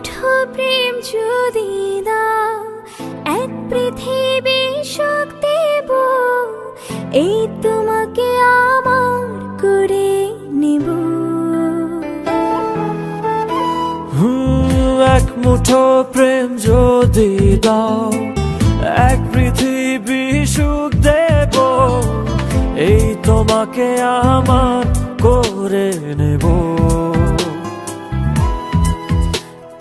মুঠো প্রেম যদি দাও, এক পৃথিবী সুখ দেব, এই তোমাকে আমার করে নেব। এক মুঠো প্রেম যদি দাও, এক পৃথিবী সুখ দেব, এই তোমাকে আমার করে নেব।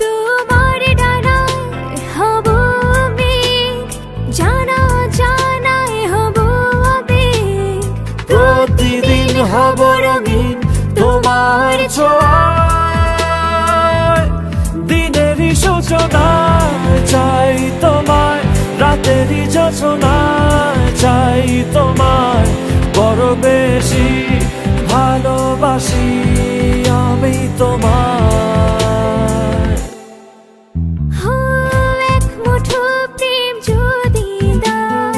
তোমার ডানায় হব মেঘ, জানা জানায় হব আবেগ, প্রতিদিন হব রঙিন তোমার ছোঁয়ায়। দিনেরই সূচনায় চাই তোমায়, রাতেরই যোছনায় চাই তোমায়, বড় বেশি ভালোবাসি আমি তোমায়। এক মুঠো প্রেম যদি দাও,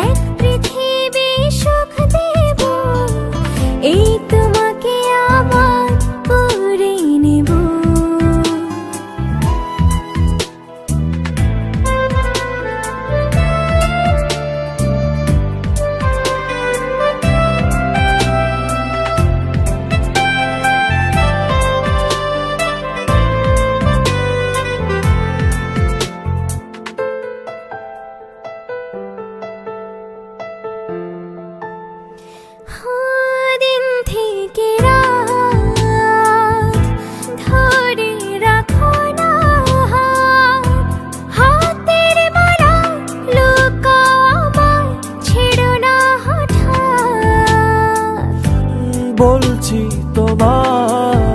এক পৃথিবী সুখ দেব, এই তোমাকে আমার করে নেব। দিন থেকে রাত ধরে রাখো না হাত, হাতের মালা লুকাও আমায়, ছেড়ো না হঠাৎ। বলছি তোমায়,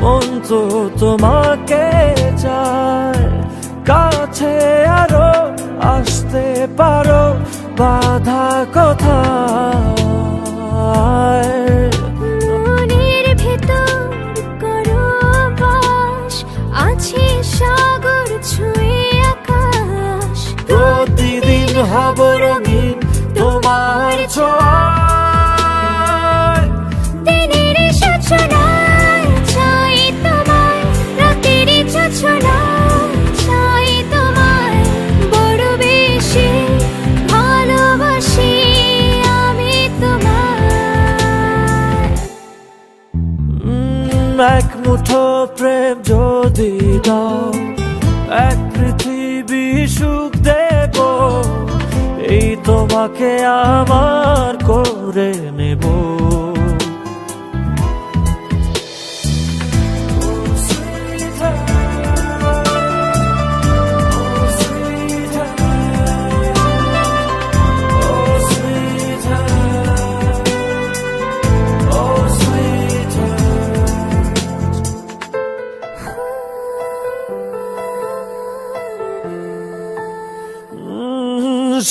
মন তো তোমাকে চায়, কাছে আরো আসতে পারো, বাধা কোথায়। মনের ভেতর করো বাস, আছে সাগর ছুঁয়ে আকাশ, প্রতিদিন হব রঙিন তোমার ছোঁয়ায়। দিনের সূচনায় চাই তোমায়, রাতের যোছনায় চাই তোমায়, বড় বেশি ভালোবাসি আমি তোমায়। এক মুঠো প্রেম যদি দাও, এক পৃথিবী সুখ দেব, এই তোমাকে আমার করে নেব।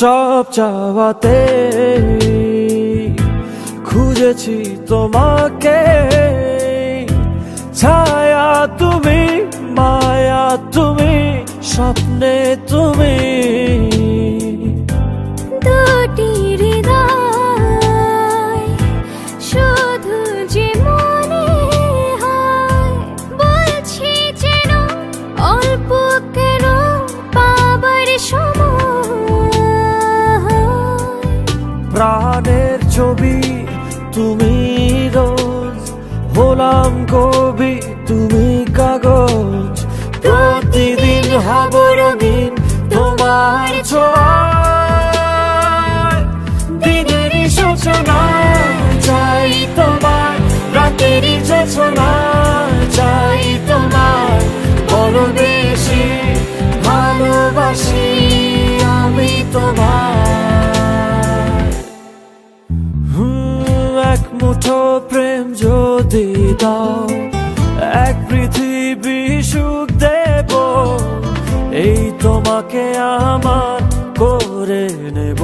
সব চাওয়াতে খুঁজেছি তোমাকে, ছায়া তুমি, মায়া তুমি, স্বপ্নে তুমি। দুটি হৃদয় শুধু যে মনে হয়, বলছি যেন অল্প কেন পাবার সময়। প্রাণের ছবি তুমি রোজ, হলাম কবি তুমি কাগজ, প্রতিদিন হব রঙিন তোমার ছোঁয়ায়। দিনেরই সূচনায় চাই তোমার, রাতেরই যোছনায় চাই তোমার, বড় বেশি ভালোবাসি আমি তোমায়। এক মুঠো প্রেম যদি দাও, এক পৃথিবী সুখ দেব, এই তোমাকে আমার করে নেব।